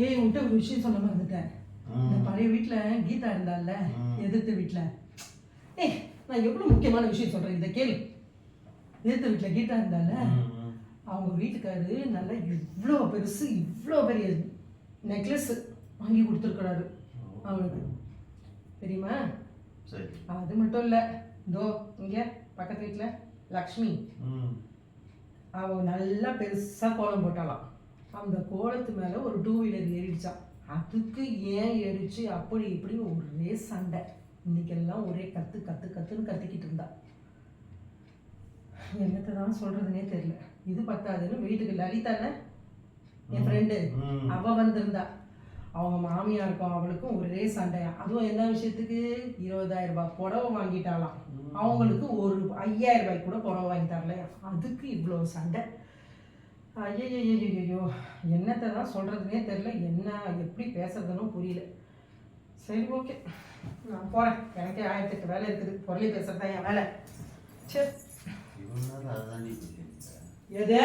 ஏய் உன்கிட்ட ஒரு விஷயம் சொல்ல மறந்துட்டேன். இந்த பழைய வீட்டில் கீதா இருந்தால எதிர்த்த வீட்டில். ஏய் நான் எவ்வளோ முக்கியமான விஷயம் சொல்கிறேன், இந்த கேள்வி. எதிர்த்த வீட்டில் கீதா இருந்தால அவங்க வீட்டுக்காரு நல்லா இவ்வளோ பெருசு இவ்வளோ பெரிய நெக்லஸ் வாங்கி கொடுத்துருக்குறாரு அவனுக்கு, தெரியுமா? அது மட்டும் இல்லை, இதோ இங்கே பக்கத்து வீட்டில் லக்ஷ்மி அவ நல்லா பெருசாக கோலம் போட்டாலாம். அந்த கோலத்து மேலே ஒரு 2 வீலர் ஏறிடுச்சான். அதுக்கு ஏன் ஏறிச்சு அப்படி இப்படி ஒரே சண்டை. இன்னைக்கெல்லாம் ஒரே கத்துன்னு கத்திக்கிட்டு இருந்தா. என்னத்தை தான் சொல்றதுன்னே தெரியல. இது பத்தாதுன்னு வீட்டுக்கு லலிதான என் ஃப்ரெண்டு அவ வந்திருந்தா. அவங்க மாமியாருக்கும் அவளுக்கும் ஒரே சண்டையா. அதுவும் என்ன விஷயத்துக்கு? 20,000 ரூபாய் புடவை வாங்கிட்டாலாம். அவங்களுக்கு ஒரு 5,000 ரூபாய்க்கு கூட புடவை வாங்கி தரலையா. அதுக்கு இவ்வளோ சண்டை. ஐயோ என்னத்தை தான் சொல்கிறதுனே தெரில. என்ன எப்படி பேசுறதுன்னு புரியல. சரி ஓகே, நான் போகிறேன். எனக்கே 1008 வேலை இருக்குது. பொருளை பேசுறது தான் என் வேலை. சரி எது